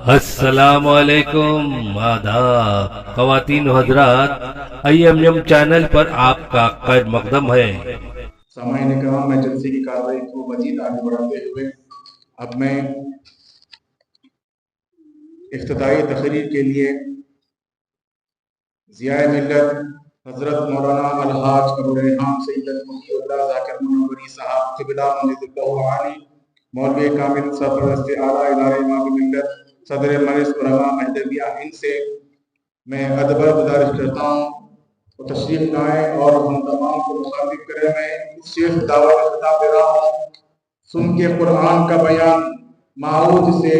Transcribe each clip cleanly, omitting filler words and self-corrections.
السلام علیکم، آداب خواتین و حضرات، IMM چینل پر آپ کا خیر مقدم ہے۔ سامعین کرام، میں جلسے کی کارروائی کو مزید آگے بڑھاتے ہوئے اب میں افتتاحی تقریر کے لیے ضیاء ملت حضرت مولانا الحاج ابو ریحان سید محی اللہ ذاکر منوری صاحب قبلہ مجد اللہ علی مولوی کامل سرپرست اعلیٰ ادارہ امام ملت صدر مجلس علماء مہدویہ ہند سے میں ادب گزارش کرتا ہوں اور تشریف لائیں اور ہم تمام کو مخاطب کریں۔ میں اس شیخ دعوت کا خطاب دے رہا ہوں، سن کے قرآن کا بیان معروج سے،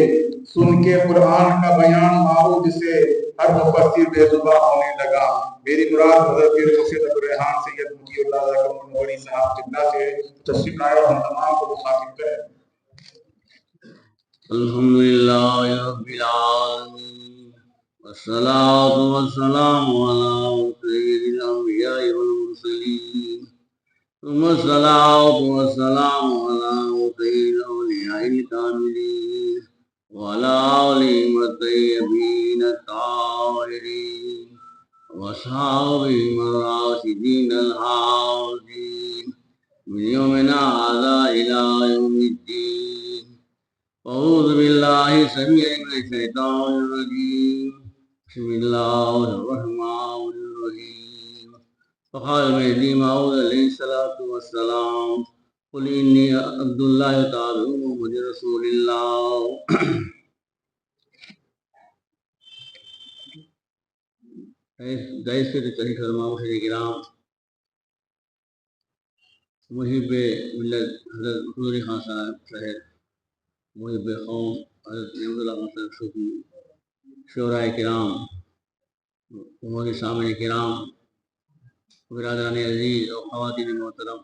سن کے قرآن کا بیان معروج سے ہر مفسر بے زباں ہونے لگا۔ میری مراد حضرت پیر مرشد ابو ریحان سید محی اللہ ذاکر منوری صاحب قبلہ سے تشریف لائیں اور ہم تمام کو مخاطب کریں۔ الحمدللہ رب العالمین والصلاة والسلام على سید الانبیاء والمرسلین ثم الصلاة والسلام على سید الاولیاء الکاملین وعلى آلہ الطیبین الطاہرین واصحابہم الراشدین الہادین من یومنا ھذا الی یوم الدین۔ اعوذ باللہ السمیع من الشیطان الرجیم، بسم اللہ الرحمن الرحیم۔ فقال المہدی موعود علیہ الصلاۃ والسلام، قل انی عبد اللہ تعالی محمد رسول اللہ۔ گائز کے تحریک علماء مشاہدین کرام، محب ملت حضرت حضور خان صاحب، محب قوم حضرت نعمت اللہ خان صاحب صوفی، شعراء کرام، عمومی سامعین کرام، برادران عزیز اور خواتین محترم،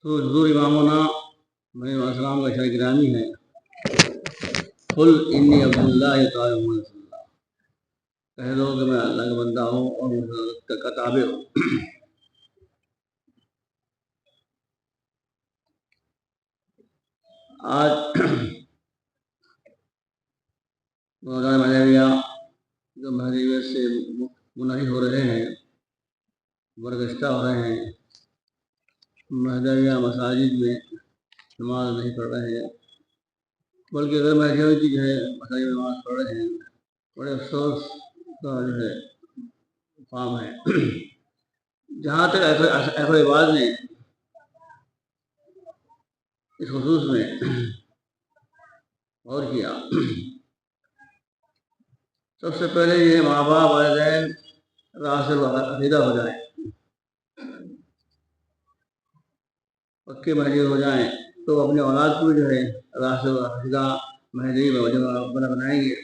تو حضور امامنا علیہ السلام کا شرح گرامی ہے، قل انی عبد اللہ تعالی محمد رسول اللہ، کہہ دو کہ میں اللہ کا بندہ ہوں اور محمد کا تابع ہوں۔ آج مولانا مہدویہ جو مہدویت سے منحرف ہو رہے ہیں، برگشتہ ہو رہے ہیں، مہدویہ مساجد میں نماز نہیں پڑھ رہے ہیں، بلکہ غیر مہدویتی جو ہے مساجد میں نماز پڑھ رہے ہیں، بڑے افسوس کا جو ہے مقام ہے۔ جہاں تک اہل عباد نے اس خصوص میں غور کیا، سب سے پہلے یہ ماں باپ والدین راہ سے عقیدہ ہو جائیں، پکے مہدی ہو جائیں تو اپنے اولاد کو جو ہے راہ سے عقیدہ مہدی بنائیں گے۔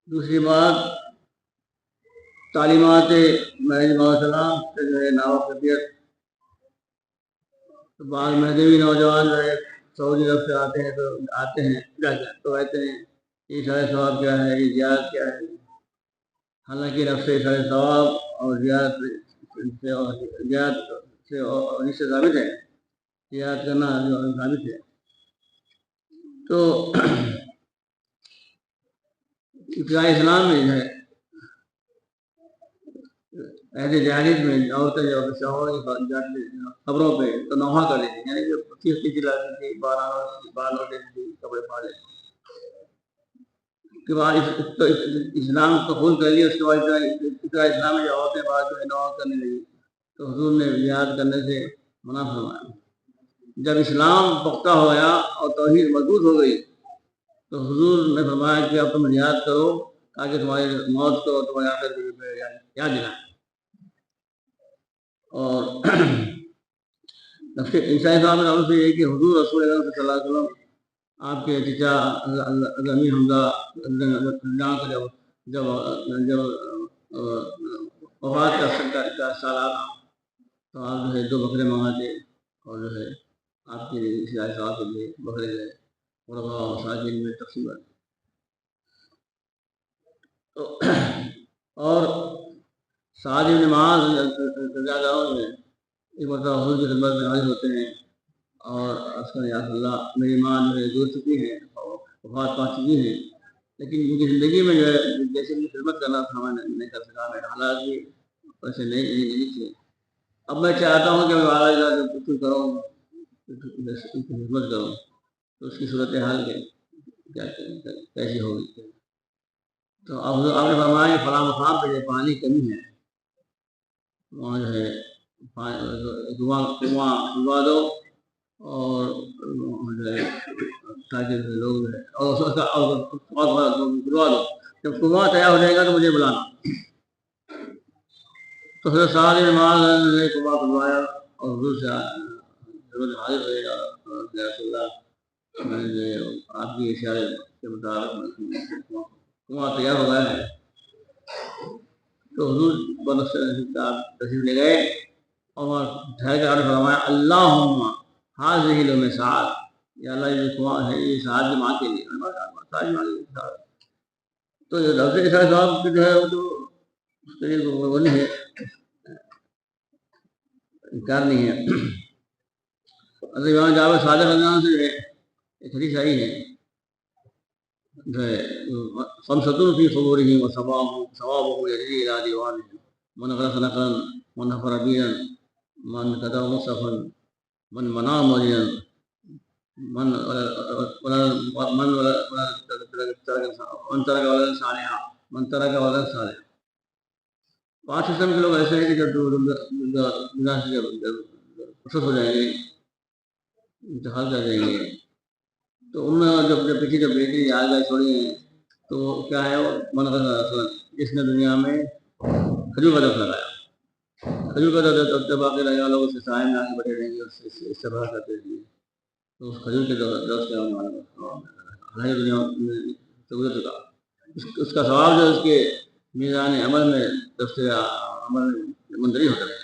دوسری بات، تعلیمات مہدی علیہ السلام سے جو ہے ناواقفیت، تو بعض مہدوی نوجوان جو ہے سعودی عرب سے آتے ہیں تو کہتے ہیں یہ اشارہ ثواب کیا ہے، یہ زیارت کیا ہے، حالانکہ نفس اشارہ ثواب اور زیارت سے ثابت ہے، زیارت کرنا جو ثابت ہے۔ تو ابتدائی اسلام میں جو ہے ایسے جہالت میں عورتیں جو شوہر خبروں پہ تو نوحہ کر لیتی تھی، یعنی کہ پچیس چلاتی تھی، بال ہوتے تھی، کپڑے پھاڑے کے بعد اسلام قبول کر لیا۔ اس کے بعد اسلام میں جو عورتیں بعد جو ہے نوحہ کرنے لگی تو حضور نے جہاد کرنے سے منع فرمایا۔ جب اسلام پختہ ہو گیا اور توحید مضبوط ہو گئی تو حضور نے فرمایا کہ اب تم جہاد کرو تاکہ تمہاری موت کو تمہارے آخر یاد دلائیں۔ اور عیسائی صاحب نے سے یہ کہ حضور رسول اللہ صلی اللہ علیہ وسلم آپ کے چچا امیر حمزہ جب وفات کا سال آتا تو آپ جو ہے 2 بکرے منگاتے اور جو ہے آپ کے عیسائی صاحب کے لیے بکرے گئے اور ساجد میں تقسیم کرتے۔ اور سعد بن معاذ رضی اللہ عنہ ایک مرتبہ حضور کی خدمت میں حاضر ہوتے ہیں اور اس کا یا رسول اللہ میری ماں جو ہے گزر چکی ہے اور وفات پا چکی ہے، لیکن ان کی زندگی میں جو ہے جیسے ان کی خدمت کرنا تھا میں نہیں کر سکا، میرے حالات بھی ویسے نہیں تھے، اب میں چاہتا ہوں کہ میں وہاں کچھ کروں، ان کی خدمت کروں، تو اس کی صورت حال کیسی ہوگی؟ تو اب آپ نے فرمایا کہ فلاں مقام پہ جو پانی کمی ہے وہاں جو ہے کنواں ڈلوا دو اور جو ہے تاکہ لوگ جو ہے اور ڈلوا دو، جب کنواں تیار ہو جائے گا تو مجھے بلانا۔ تو پھر سارے نماز نے کنواں کھلوایا اور حضور سے حاضر ہوئے اور یا رسول اللہ میں نے جو ہے آپ کی اشارے کے مطابق کنواں تیار ہو گیا ہے، تو حضور بنس تشریف لے گئے اور ٹھہر کر فرمایا اللہم حاضہ لمسعاد، یا اللہ یہ کنواں ہے یہ سعد کی ماں کے لیے، تو یہ لفظ کے ساتھ صاحب جو ہے وہ تو اس کے لیے وہ نہیں ہے، انکار نہیں ہے۔ حضرت امام جابر صادق رضی اللہ عنہ سے ایک حدیث آئی ہے جو ہے خمسۃ فی قبورہم وثوابہ یجری الی دیوانہم من غرس نقرا من حفر بیرا من کتب مصحفا من منع مريضا من ترک ولدا صالحا من ترک ولدا صالحا۔ 5 قسم کے لوگ ایسے ہیں کہ جو گناہ سے رخصت ہو جائیں گے، انتقال کر جائیں گے، تو ان میں جب پیچھے جب بیٹی یاد گاہ چھوڑی ہیں تو کیا ہے وہ من غرس، جس نے دنیا میں کھجور کا درخت لگایا، کھجور کا درخت باقی رہے گا، لوگ اس کے سائے میں آگے بڑھے رہیں گے، اس سے استفادہ کرتے رہیں گے، تو اس کھجور کے درخت کا حالانکہ دنیا میں گزر چکا، اس کا ثواب جو اس کے میزان عمل میں دفتر عمل منتری ہوتا ہے۔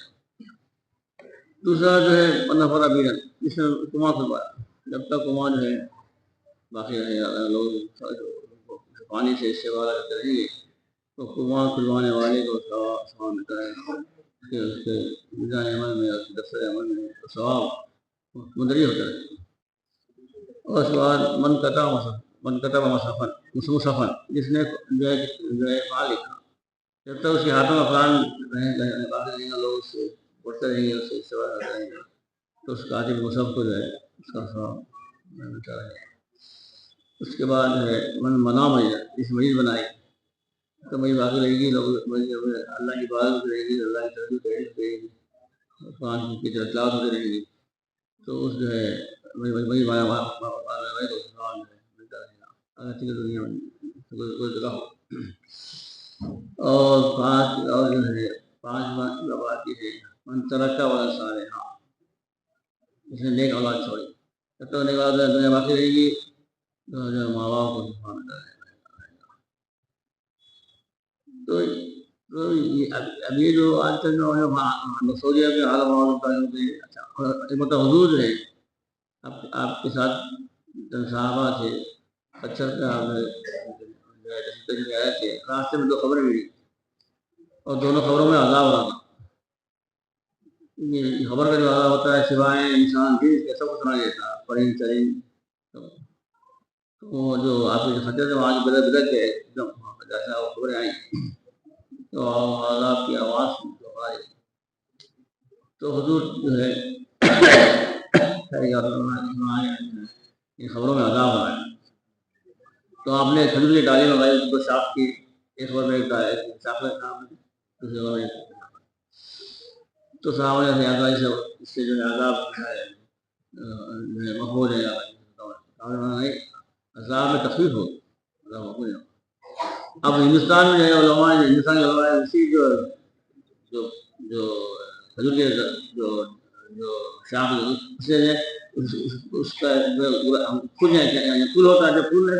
دوسرا جو ہے نفر بیرن، جس نے کنواں کھلوایا، جب تک کنواں جو ہے باقی رہے گا، لوگ پانی سے استفادہ کرتے رہیں گے، تو کنواں کھلوانے والے کو ثواب ملتا ہے کہ اس کے میزان عمل میں اس کے دفتر عمل میں ثواب منتری ہوتا ہے۔ اور اس کے بعد من کتب مصحفا، جس نے جو ہے قرآن لکھا، جب تک اس کے ہاتھوں میں قرآن رہیں گے، لوگ اس سے پڑھتے رہیں گے، اس سے استفادہ کرتے رہیں گے، تو اس کاتب مصحف کو جو ہے اس کا ثواب ملتا رہے گا۔ اس کے بعد جو ہے من منع مریض، جس مریض بنائی تو مریض باقی رہے گی، لوگ اللہ کی عبادت رہے گی، اللہ کی تربیت رہے گی، قرآن کی تلاوت ہوتی رہے گی، تو اس جو ہے وہی دنیا میں کوئی جگہ ہو۔ اور 5 اور جو ہے 5 بات یہ ہے من ترک ولدا صالحا، جس نے نیک اولاد چھوڑی، جب تک نیک اولاد دنیا باقی رہے گی تو جو ماں باپ کو سبحان اللہ۔ تو اب یہ جو آج کل جو ہے سعودیہ کے حال مطلب حضور جو ہے آپ کے ساتھ صحابہ تھے، اچھا آئے تھے، راستے میں 2 خبریں ملی اور دونوں خبروں میں عذاب آ رہا، یہ خبر کا جو عذاب ہوتا ہے سوائے انسان بھی سب کو سنا دیتا، پرین چرین، وہ جو آپ کے خطے سے وہاں بدل گئے ایک دم جیسا وہ خبریں آئیں تو عذاب کی آواز آئی، تو حضور جو ہے ان خبروں میں عذاب آ رہا ہے، تو آپ نے کھجور کی ڈالی لگائی، اس کو صاف کی، ایک خبر میں صاف کا کام ہے، دوسری خبر میں تو صحابہ نے آگاہی سے اس سے جو ہے عذاب مقبول ہے، عذاب میں تخفیف ہو، عذاب مقبول ہے۔ اب ہندوستان میں جو ہے علماء، ہندوستان کے علماء اسی جو کھجور کے جو شاخ سے اس کا پھول ہوتا ہے، جب پھول نہیں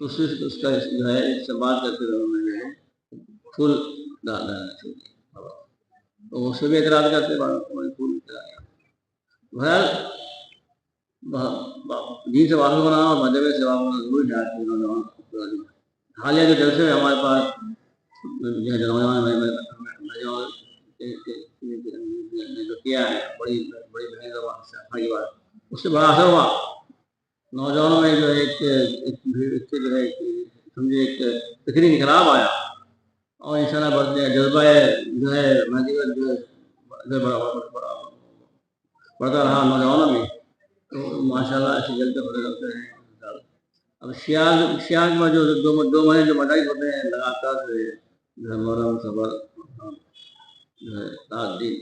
تو اس کا جو ہے استعمال کرتے ہوئے پھول ڈالنا چاہیے، تو اس سے بھی اعتراض کرتے پھول بہرحال دین سے واقف ہونا اور مذہب سے واقف ہونا ضروری ہے۔ حالیہ کے جلسے میں ہمارے پاس جو نوجوان جو کیا ہے بڑی بڑی بڑی بات اس سے بڑا اثر ہوا نوجوانوں میں جو ہے ایک جو ہے سمجھے ایک فکری انقلاب آیا اور انشاءاللہ بڑھتے جذبہ جو ہے مہدویت جو بڑھتا رہا نوجوانوں میں تو ماشاءاللہ ایسے جلتے ہوتے ہیں. اب شیعہ میں جو دو مہینے جو مدارس ہوتے ہیں لگاتار جو ہے محرم صبر جو ہے 7 دن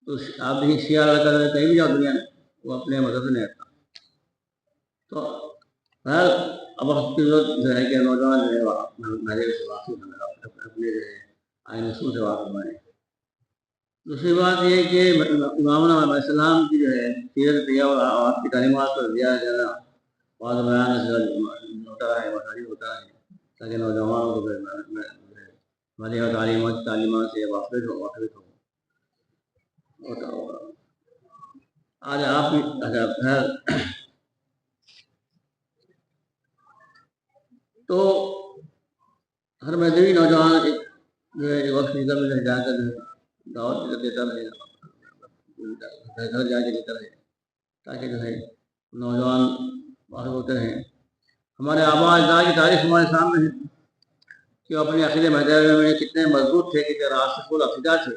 تو آپ دیکھیں شیعہ لڑکا کہیں بھی جاؤ دنیا میں وہ اپنے مذہب سے نہیں ہٹتا. تو خیر اب وقت کی ضرورت جو ہے کہ نوجوان جو ہے مذہب سے واقف بنے اپنے جو ہے آئین اصول سے واقف بنے. دوسری بات یہ کہ امام علیہ السلام کی جو ہے سیرت طیبہ اور آپ کی تعلیمات پر زیادہ بعض بیان ہوتا ہے مصالح ہوتا ہے تاکہ نوجوانوں کو مالی اور تعلیمات سے واقف ہو. آج آپ تو ہر مذہبی نوجوان جو ہے وقت نکل میں جا کر دعوت دیتا رہے گھر جا کے دیتا رہے تاکہ جو ہے نوجوان واقف ہوتے رہیں. ہمارے آباء اجداد کی تاریخ ہمارے سامنے ہے کہ وہ اپنے عقیدے مذہب میں کتنے مضبوط تھے کتنے راسخ العقیدہ تھے.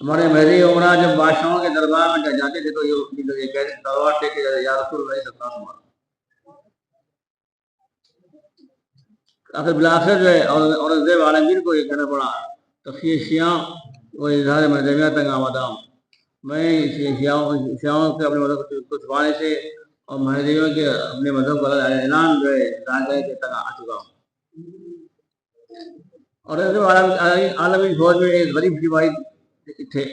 ہمارے مہدی عمرہ جب بادشاہوں کے دربار میں جاتے تھے تو یہ کہتے تلوار تھے کہ یا رسول اللہ صلی اللہ علیہ وسلم. آخر بلاخر جو ہے اورنگزیب عالمگیر کو یہ کہنا پڑا تفسیر شیعہ و اظہار مذہبیہ تنگ آمدہ میں شیعوں کے اپنے مذہب کو چھپانے سے اور مہدیوں کے اپنے مذہب کا اعلان جو ہے کے تنگ آ چکا ہوں. اورنگزیب عالمگیر فوج میں ایک غریب سپاہی تھے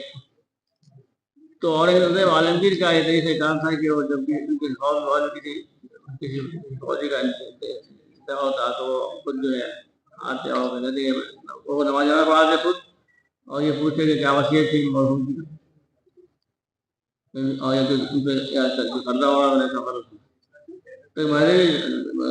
تو اورنگزیب عالمگیر کا یہ طریقہ کام تھا کہ وہ جب ان کی فوج کسی فوجی کا ہوتا تو خود جو ہے آتے اور وہ نماز پڑھاتے خود اور یہ پوچھتے کہ کیا وصیت تھی مرحوم کی اور یہ کردہ ہو رہا ہے تو میرے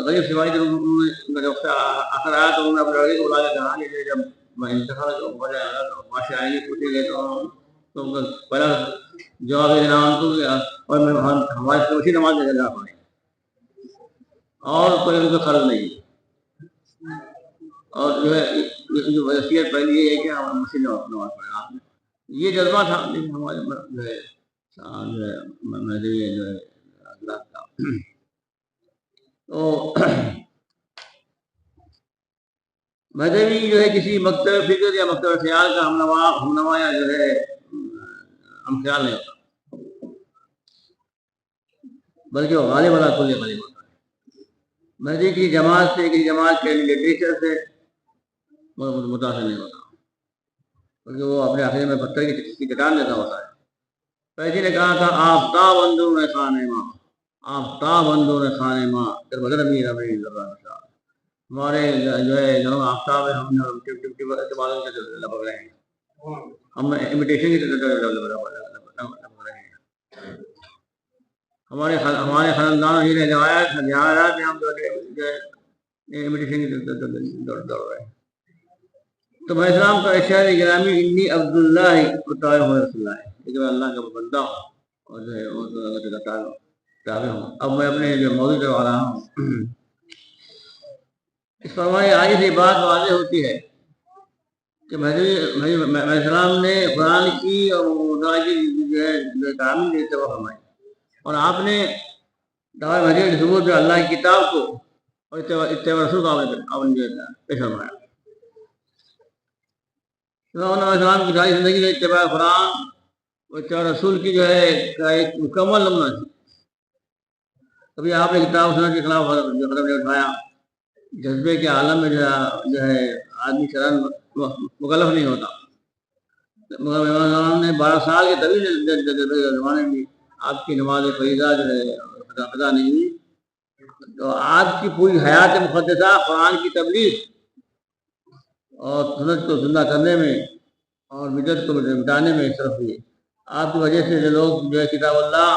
غریب سپاہی جب آخر آیا تو انہوں نے اپنے لڑکے کو بلا کے کہا کہ جب میں انتخاب ہو جائے گا تو معاشرے آئیں گے پوچھیں گے تو پہلا جواب یہ دینا ان کو اور ہمارے اسی نماز میں جا پائیں اور کوئی ان کو قرض نہیں. اور جو ہے جو وصیت پہلی یہ ہے کہ ہم مسجد نماز پڑھیں آپ نے یہ جذبہ تھا لیکن ہمارے جو ہے مذہبی جو ہے اخلاق تھا. تو مذہبی جو ہے کسی مکتب فکر یا مکتب خیال کا ہم نوا یا جو ہے ہم خیال نہیں ہوتا بلکہ وہ غالب والا کل غالب ہوتا ہے. مذہبی کی جماعت سے کسی جماعت کے لٹریچر سے متاثر نہیں ہوتا کیونکہ وہ اپنے عقیدے میں پتھر کی چٹان جیسا ہوتا ہے. پیسی نے کہا تھا آفتاب اندرون خانے ماں آفتاب اندرون خانے ماں بدر امیر ابھی ہمارے جو ہے جناب آفتاب ہے ہم لپک رہے ہیں ہم امیٹیشن کی لپک رہے ہیں. ہمارے خاندان ہی نے روایات میں ہم جو ہے امیٹیشن کی دوڑ رہے ہیں. تو میں اسلام کا اشعار گرامی انی عبداللہ رسول اللہ لیکن میں اللہ کا بندہ ہوں اور جو ہے تابع ہوں. اب میں اپنے جو موضوع جو آ رہا ہوں اس پر ہماری آگے سے بات واضح ہوتی ہے کہ اسلام نے قرآن کی اور جو ہے تعمیر کی اتباع فرمائی اور آپ نے دعوی مہدی کے ثبوت میں اللہ کی کتاب کو اور اتباع رسول کو آپ نے پیش فرمایا. اسلام کی ساری زندگی میں اتباع قرآن اور اتباع رسول کی جو ہے ایک مکمل نمونہ تھی. کبھی آپ نے کتاب سنت کے خلاف قدم نہیں اٹھایا. جذبے کے عالم میں جو ہے آدمی شرن مکلف نہیں ہوتا. مگر نے 12 سال کے طویل زمانے میں آپ کی نماز فریضہ جو ہے ادا نہیں ہوئی تو آپ کی پوری حیات مقدسہ قرآن کی تبلیغ اور سنت کو زندہ کرنے میں اور بدعت کو مٹانے میں صرف ہوئی. آپ کی وجہ سے جو لوگ جو ہے کتاب اللہ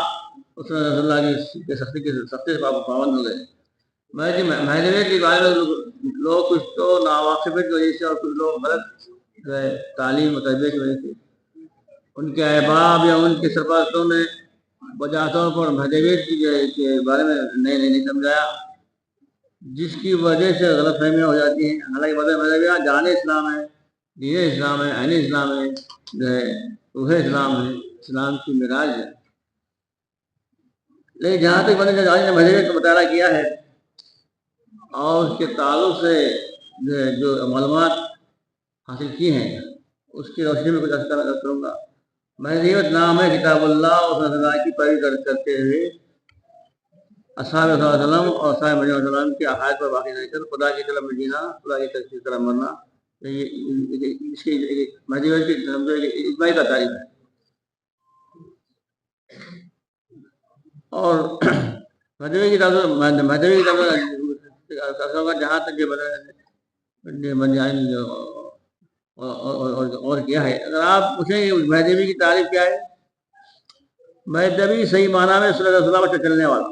اس رسول اللہ کی سختی سے پابند ہو گئے. مہدویت کے بارے میں لوگ کچھ تو ناواقفیت کی وجہ سے اور کچھ لوگ غلط جو ہے تعلیم و تربیت کی وجہ سے ان کے احباب یا ان کے سرپرستوں نے بجا طور پر مہدویت کے بارے میں نہیں سمجھایا، جس کی وجہ سے غلط فہمیاں ہو جاتی ہیں۔ حالانکہ مذہبیہ جان اسلام ہے، دین اسلام ہے، عین اسلام ہے، جو ہے روح اسلام ہے، اسلام کی معراج ہے۔ لیکن جہاں تک بندے نے مذہبیت کا مطالعہ کیا ہے اور اس کے تعلق سے جو معلومات حاصل کی ہیں اس کی روشنی میں کچھ اثر کروں گا۔ مہدویت نام ہے کتاب اللہ اور اللہ کی پیروی کرتے ہوئے اصحاب صلی اللہ علیہ وسلم اور اصحاب محمد صلی اللہ علیہ وسلم کی عقائد پر باقی رہ کر خدا کی طرف میں جینا، خدا کی طرف مرنا، اس کی مہدویت کی اجماعی کا تعریف ہے۔ اور مہدوی کی طرف جہاں تک اور کیا ہے، اگر آپ پوچھیں مہدوی کی تعریف کیا ہے، مہدوی صحیح معنی میں صلی اللہ علیہ وسلم چلنے والا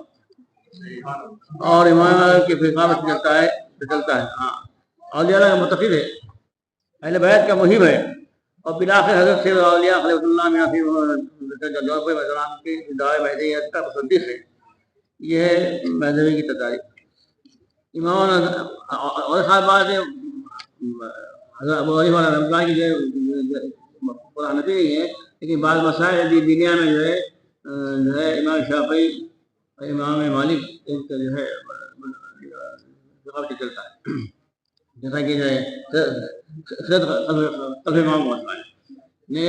اور امام کے فقہ میں چلتا ہے، ہاں، اولیاء کا متقد ہے، اہل بیت کا محب ہے، اور بلاخر حضرت سے اولیاء خلیفۃ اللہ میاں السلام کی دعوی مہدویت کا مصدق ہے۔ یہ ہے مہدوی کی تعریف۔ امام اور صاحبات حضرت ابو حنیفہ رحمۃ اللہ کی جو قرآن نبی نہیں ہے، لیکن بعض مسائل دینیا میں جو ہے امام شافعی اور امام مالک ان کا جو ہے چلتا ہے، جیسا کہ جو ہے امام نے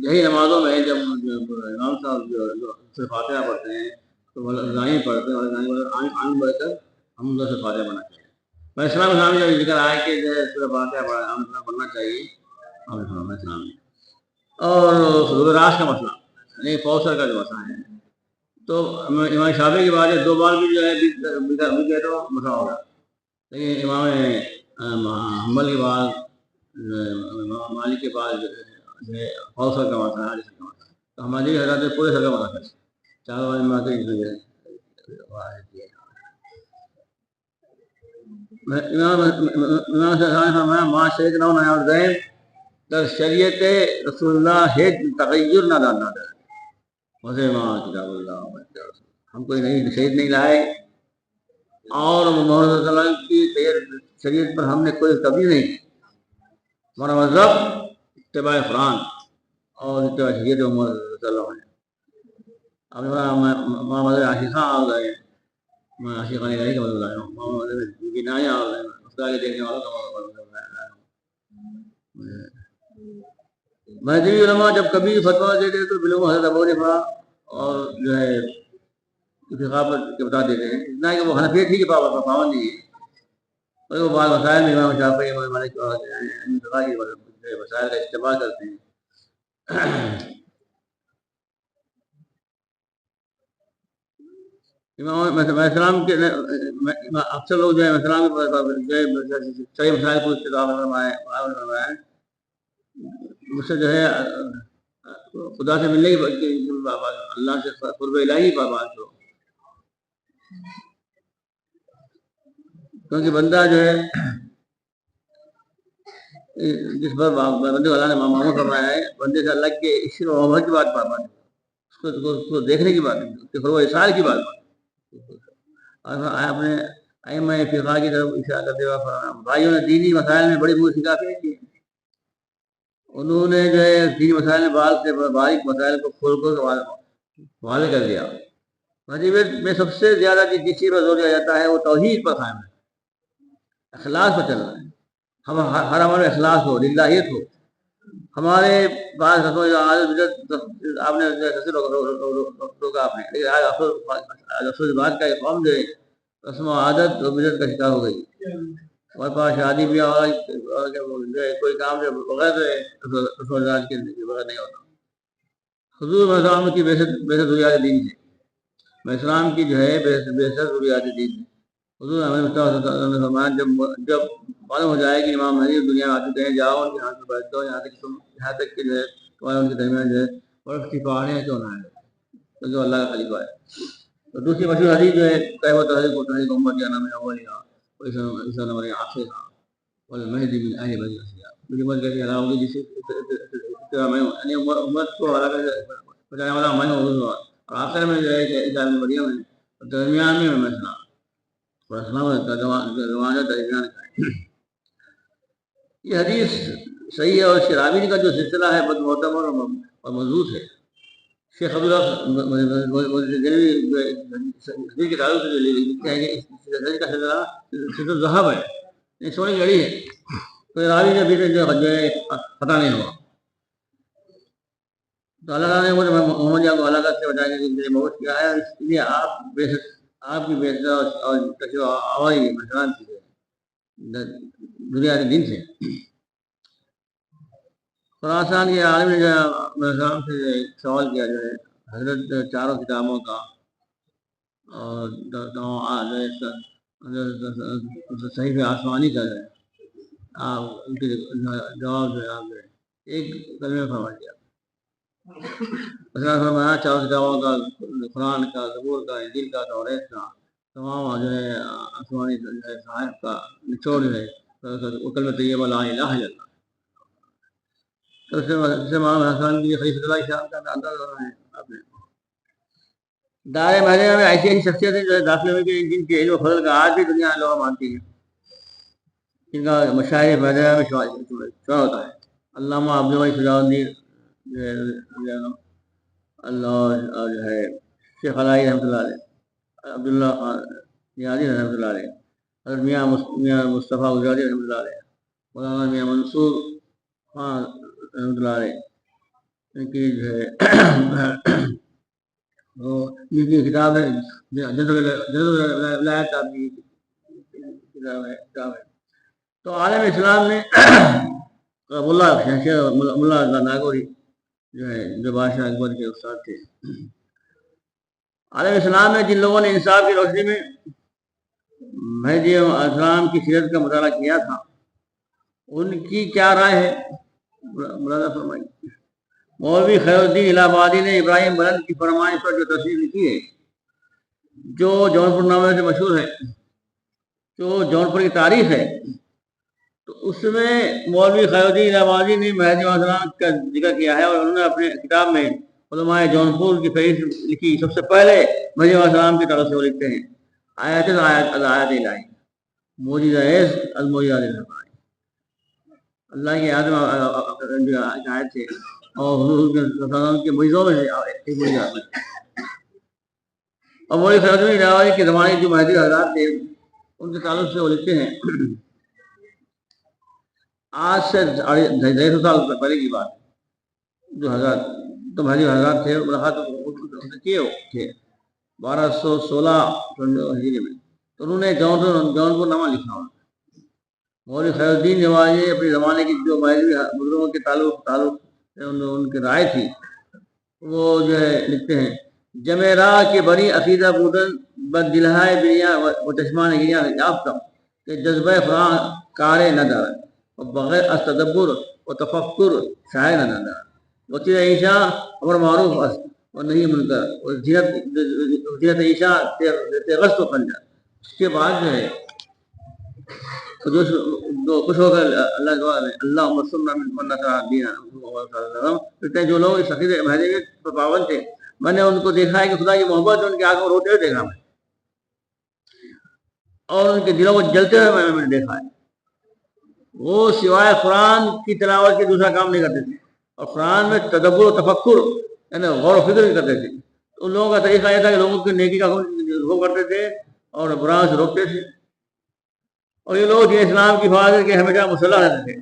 یہی نمازوں میں جب امام صاحب جو فاتحہ پڑھتے ہیں تو رائیں پڑھتے ہیں اور آئیں بڑھ کر ہم اللہ سے فاتحہ پڑھنا چاہیے۔ میں اسلام اسلام جب ذکر آئے کہ جو ہے فاتحہ پڑھنا چاہیے اسلام میں، اور حضور راس کا مسئلہ یعنی کوثر کا جو مسئلہ ہے، تو امام شافعی کے بعد 2 بار بھی جو ہے تو مسئلہ ہوگا، لیکن امام حنبل کے بعد امام مالک کے بعد جو ہے کوثر کا مسئلہ ہے، تو ہماری حضرات پورے سر کا مسئلہ ہے، 4 بار امام در شریعت رسول اللہ ہے تغیر نہ ڈالنا ہے، کتاب اللہ ہم کوئی نئی شریعت نہیں لائے، اور محمد صلی اللہ علیہ وسلم کی شریعت پر ہم نے کوئی تبدیل نہیں کی۔ ہمارا مذہب اتباع قرآن اور اتباع شریعت محمد صلی اللہ علیہ وسلم ہے۔ اب محمد عاشقاں آ گئے، میں عاشقان الہی کا مطلب لایا ہوں، محمد بنایا آ گئے، اس کا آگے دیکھنے والوں کا مطلب لایا ہوں۔ مہدوی علماء جب کبھی فتویٰ دیتے تو بالعموم حضرت ابو حنیفہ اور جو ہے فقہ کے بتا دیتے ہیں، اتنا کہ وہ حنفیت ہی کے پابند نہیں ہے، اور وہ بعض مسائل میں امام شافعی امام مالک فقہ کے مسائل کا استعمال کرتے ہیں۔ امام اسلام کے اکثر لوگ جو ہے اسلام کے صحیح مسائل کو فرمائے، مجھ سے جو ہے خدا سے ملنے کی اللہ سے قرب الہی پر بات ہو، کیونکہ بندہ جو ہے جس پر بندے کو اللہ نے معمول فرمایا ہے، بندے سے اللہ کے عشق و محبت کی بات ہے، اس کو دیکھنے کی بات ہے، اس کے فروغ احسان کی بات ہے۔ آپ نے ائمہ فقہ کی طرف اشارہ کرتے ہوئے فرمایا، بھائیوں نے دینی مسائل میں بڑی بڑی شکایتیں کی، انہوں نے جو ہے دینی مسائل میں باریک مسائل کو کھول کر واضح کر دیا۔ مذہب میں سب سے زیادہ جس چیز پر زور دیا جاتا ہے وہ توحید پر قائم ہے، اخلاص پر چلنا ہے، ہر عمل میں اخلاص ہو، للہیت ہو۔ ہمارے بعض آپ نے روکا آپ نے، لیکن افسوس بات کا قوم جو ہے رسم و عادت اور بدعت کا شکار ہو گئی، ہمارے پاس شادی بیاہ کوئی کام جو بغیر رسم و کے بغیر نہیں ہوتا۔ حضور اسلام کی بے ضروریات دین ہے، میں اسلام کی جو ہے بے ضروریات دین ہے۔ حضور فرمایا جب معلوم ہو جائے کہ امام مہدی دنیا میں آتے ہیں، جاؤ ان کے ہاتھ میں بیٹھ دو، یہاں تک کہ جو ہے تمہارے ان کے درمیان جو ہے برف کی پہاڑیاں کیوں نہ آئے، کیونکہ اللہ کا خلیفہ ہے۔ تو دوسری مشہور حدیث جو ہے کہو تحریک و تحریک امت یا نام اولیہ ویسا نمبر آخرہ والمہدی من اہل بنی اسیہ مجھے مت کہتے اللہ ہوگی جس میں یعنی امت کو علاقہ بچانے والا میں ہوں اور آخر میں جو ہے کہ عیسیٰ ابن مریم ہے اور درمیان میں مثلا روانہ درمیان کا ہے۔ یہ حدیث صحیح ہے اور اس کے راوی کا جو سلسلہ ہے بد معتبر اور مضبوط ہے۔ شیخ عبداللہ حدیث کے تعلق سے جو لکھتے ہیں کہ اس حدیث کا سلسلہ ذہب ہے، یہ سونے کی گڑی ہے، تو راوی نے ابھی تک جو ہے پتہ نہیں ہوا۔ تو اللہ تعالیٰ نے مجھے محمد کو علاقہ سے بتایا کہ میرے موت کیا ہے، اس لیے آپ کی بے اور تشریح آوائی مسلمان کی دنیا کے دن سے خراسان کے عالم نے جو سے سوال کیا جو ہے حضرت چاروں کتابوں کا اور صحیح آسمانی کا ہے آپ ان کے جواب جو ہے آپ نے ایک کلمہ فرما دیا۔ مثلا فرمایا چاروں کتابوں کا قرآن کا زبور کا انجیل کا توریت کا تمام جو ہے آسمانی صحائف کا نچوڑ جو ہے وہ کلمہ طیبہ لا الہ الا اللہ۔ تو اس سے حسان کی خلیفۃ اللہ شاہ کا انداز ہو رہا ہے آپ نے دار محلے میں ایسی ایسی شخصیتیں جو ہے داخل ہوئی کہ جن کے علم و فضل کا آج بھی دنیا لوگ مانتی ہے، جن کا مشاہیر محلے میں شعر ہوتا ہے۔ علامہ عبدالباری شجاع الدین اللہ اور جو ہے شیخ علائی رحمۃ اللہ علیہ، عبداللہ خان نیازی رحمۃ اللہ علیہ، حضرت میاں مصطفیٰ گجرانی رحمۃ اللہ علیہ، مولانا میاں منصور خان رحمۃ اللہ علیہ، ان کی جو ہے جن کی کتاب ہے ولایت آپ کی کتاب ہے۔ تو عالم اسلام نے ملا ناگوری جو ہے جو بادشاہ اکبر کے استاد تھے، عالم اسلام میں جن لوگوں نے انصاف کی روشنی میں مہدی اسلام کی سیرت کا مطالعہ کیا تھا ان کی کیا رائے ہے ملاحظہ فرمائی۔ مولوی خیر الدین الہ آبادی نے ابراہیم بلند کی فرمائش پر جو تصریح لکھی ہے جو جونپور نامے سے مشہور ہے، جو جونپور کی تاریخ ہے، تو اس میں مولوی خیر الدین الہ آبادی نے مہدی السلام کا ذکر کیا ہے اور انہوں نے اپنے کتاب میں علماء جونپور کی فہرست لکھی۔ سب سے پہلے مہدی السلام کی طرف سے وہ لکھتے ہیں آیت الہی موجزہ الموجزہ الہی، اللہ کی آیت سے اور حضور کے معجزوں میں ایک معجزہ ہے۔ اور مولوی خیر الدین الہ آبادی کے زمانے جو مہدی حضرات تھے ان کے تعلق سے وہ لکھتے ہیں آج سے 250 سال پہلے کی بات، جو حضرات تو مہدی حضرات تھے ملاقات کیے تھے 1216 ہجری میں، تو انہوں نے جونپور نامہ لکھا۔ مولوی خیر الدین نواز اپنے زمانے کی جو مہدی بزرگوں کے تعلق ان کی رائے تھی وہ جو ہے لکھتے ہیں جمیرا کے بڑی عقیدہ بودن بد دلہائے بنیا و چشمان گریاں یافتم کہ جذبہ قرآن کارے نہ دار اور بغیر تدبر و تفکر شاعر نہ دار وطیر عیشا امر معروف اور نہیں منکر اور جیرت عیشا تغست و خنجر۔ اس کے بعد جو ہے جو خوش ہو کر اللہ دعا میں اللہم صلی اللہ جو لوگ اس عقیدے مہدی پر پابند تھے میں نے ان کو دیکھا ہے کہ خدا کی محبت ان کی آنکھوں میں روتے ہوئے دیکھا میں، اور ان کے دلوں کو جلتے ہوئے میں نے دیکھا ہے۔ وہ سوائے قرآن کی تلاوت کے دوسرا کام نہیں کرتے تھے اور قرآن میں تدبر و تفکر یعنی غور و فکر کرتے تھے۔ ان لوگوں کا طریقہ یہ تھا کہ لوگوں کی نیکی کا حکم کرتے تھے اور برا سے روکتے تھے، اور یہ لوگ دین اسلام کی حفاظت کے ہمیشہ مسلح رہتے تھے۔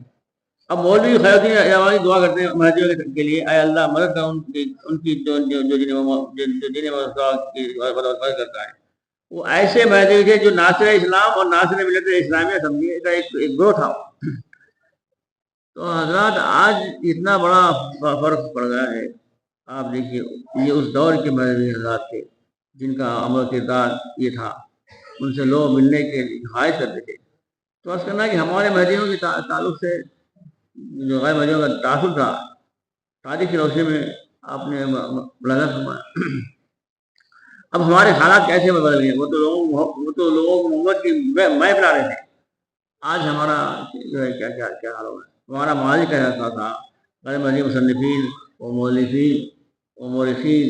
اب مولوی خیر الدین الہی دعا کرتے ہیں مہدیوں کے لیے اے اللہ مدد کر ان کی جو دین کرتا ہے۔ وہ ایسے مہدی تھے جو ناصر اسلام اور ناصر ملت اسلامیہ سمجھیے کا ایک گروہ تھا۔ تو حضرات آج اتنا بڑا فرق پڑ گیا ہے، آپ دیکھیے یہ اس دور کے مہدی حضرات تھے جن کا عمل کردار یہ تھا، ان سے لوگ ملنے کے خواہش کرتے تھے۔ تو اس کرنا کہ ہمارے مہدیوں کے تعلق سے جو غیر مہدیوں کا تعصب تھا تاریخ کی روشنی میں آپ نے ملاحظہ فرمایا۔ اب ہمارے حالات کیسے بدل گئے؟ وہ تو لوگوں کو محمد کی میں پلا رہے تھے، آج ہمارا جو ہے کیا کیا کیا حال ہو گیا۔ ہمارا ماضی کہتا تھا غیر مہدی مصنفین و مؤلفین و مورخین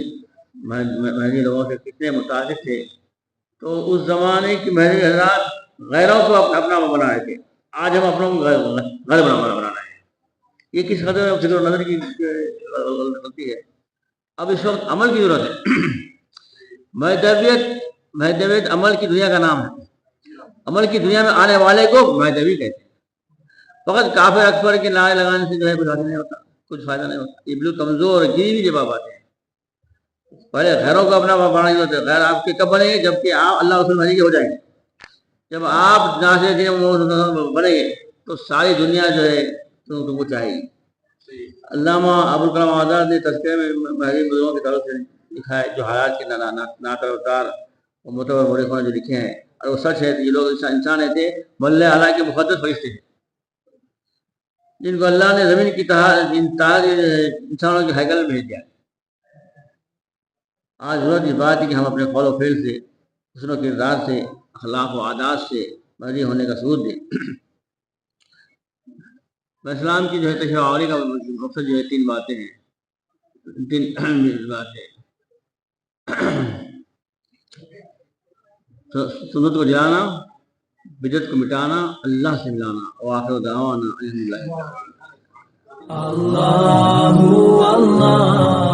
مہدی لوگوں سے کتنے متاثر تھے، تو اس زمانے کی مہدی حضرات غیروں کو اپنا بنا رہے تھے، آج ہم اپنوں کو غیر بنا رہے ہیں۔ یہ کس قدر فکر و نظر کی غلطی ہے۔ اب اس وقت عمل کی ضرورت ہے۔ مہدویت عمل کی دنیا کا نام ہے۔ عمل کی دنیا میں آنے والے کو مہدوی کہتے ہیں۔ فقط کافر اکبر کے نعرے لگانے سے جو ہے کچھ نہیں ہوتا، کچھ فائدہ نہیں ہوتا۔ یہ بالکل کمزور گری ہوئی جواب آتے ہیں۔ پہلے غیروں کو اپنا بنانا نہیں ہوتا۔ غیر آپ کے کب بنیں گے؟ جبکہ آپ اللہ رسول مہدی کے ہو جائیں گے۔ جب آپ ناصر دین بنیں گے تو ساری دنیا جو ہے تم کو چاہیے۔ علامہ ابوالکلام آزاد نے تذکرے میں مہدی بزرگوں کے تعلق سے لکھا ہے، جو حالات کے ناطلبکار اور معتبر مورخوں نے جو لکھے ہیں، اور وہ سچ ہے کہ یہ لوگ انسان تھے، ملے اعلیٰ کے مقدس فرشتے ہیں، جن کو اللہ نے زمین کی انسانوں کے ہیکل میں بھیج دیا۔ آج ضرورت اس بات ہے کہ ہم اپنے قول و فعل سے، حسن و کردار سے، اخلاق و عادات سے مہدی ہونے کا ثبوت دیں۔ اسلام کی جو ہے تشریح آوری کا مقصد جو ہے تین باتیں ہیں، تین باتیں: سنت کو جلانا، بدعت کو مٹانا، اللہ سے ملانا، وآخر دعوانا الحمدللہ۔ اللہ اللہ